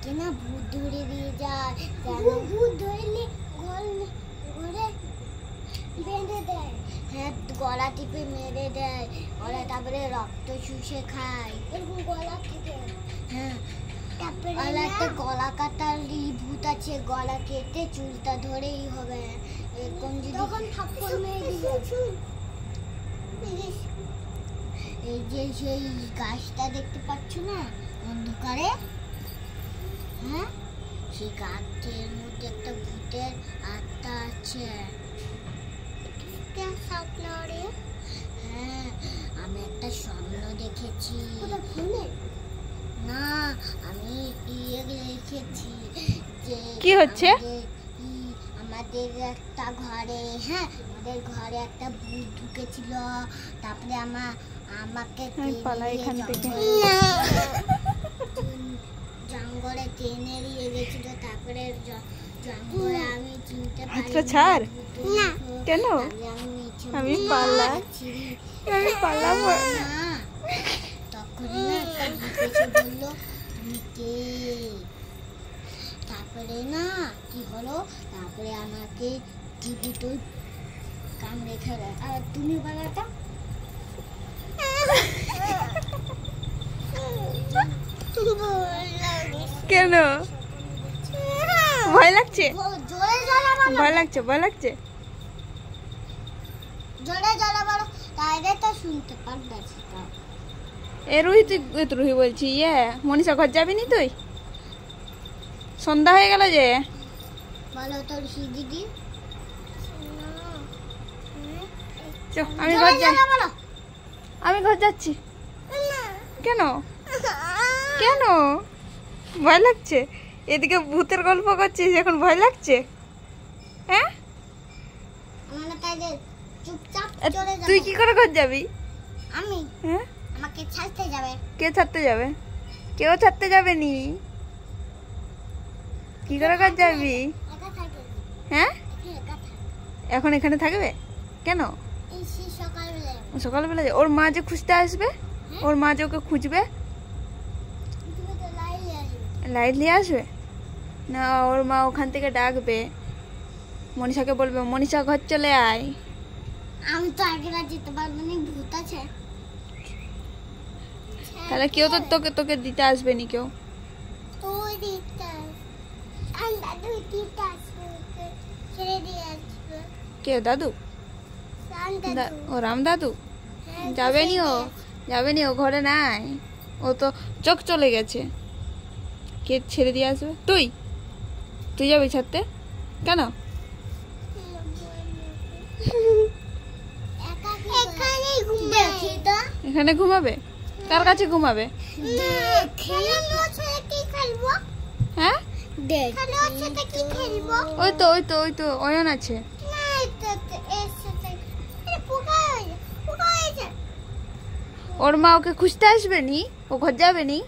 আমাকে না ভূত ধরে দিয়ে যায়, ভূত ধরলে ঘরে বেঁধে দেয়। হ্যাঁ, গলা টিপে মেরে দেয়, ওরা তারপরে রক্ত চুষে খায় এরকম গলা থেকে। হ্যাঁ, তারপরে একটা গলা কাটার ভূত আছে, গলা কেটে চুলটা ধরেই হবে এরকম। যদি তখন থাপ্পড় মেরে দিবে। এই যে সেই গাছটা দেখতে পাচ্ছ না অন্ধকারে, হ্যাঁ সেই গাছের মধ্যে একটা ভূতের আত্মা আছে। হ্যাঁ, আমি একটা স্বপ্ন দেখেছি। না, আমি দেখেছি যে কি হচ্ছে আমাদের একটা ঘরে, হ্যাঁ আমাদের ঘরে একটা ভূত ঢুকেছিল। তারপরে আমাকে জঙ্গলে টেনে নিয়ে গেছিল। তারপরে জঙ্গলে আমি চিনতে পারি। আচ্ছা ছাড় না, কেন আমি পালাম না, তখনই না একটা ভূত এসে বললো তুমি কে। তারপরে না কি হলো, তারপরে আমাকে টিভিতে কামড়ে খেলে। আর তুমি বলাটা কেন ভয় লাগছে? ভয় লাগছে জোরে জোরে বলো, তাইলে তো শুনতে পারবে। রুহি বলছি, মনীষা ঘর যাবি নি তুই? সন্ধ্যা হয়ে গেল যে। বলো তোর দিদি, আমি ঘর যাচ্ছি। কেন কেন ভয় লাগছে? এদিকে ভূতের গল্প করছিস, এখন ভয় লাগছে? হ্যাঁ, তুই কি করে ঘর যাবি? আমি, হ্যাঁ, আমাকে ছাড়তে যাবে। কে ছাড়তে যাবে? কেউ ছাড়তে যাবে নি। কি করে ঘর যাবি? হ্যাঁ, এখন এখানে থাকবে কেন? সকালবেলা ওর মা যে খুঁজতে আসবে, ওর মা যে ওকে খুঁজবে, লাইট নিয়ে আসবে না? ওর মা ওখান থেকে ডাকবে, মনীষাকে বলবে মনীষা ঘর চলে আয়। আমি তো আগে যেতে পারবো না, ভূত আছে। তাহলে কেউ তো তোকে দিতে আসবে নি কেউ। কে দাদু? ও রাম দাদু যাবে নি, ও ঘরে নাই। ও তো চোখ চলে গেছে। কে ছেড়ে দিয়ে আসবে? তুই যাবি ছাড়তে? কেন? এখানে ঘুমাবে? কার কাছে ঘুমাবে? হ্যাঁ, ওই তো অয়ন আছে। ওর মা ওকে খুঁজতে আসবে নি, ও ঘর যাবে নি।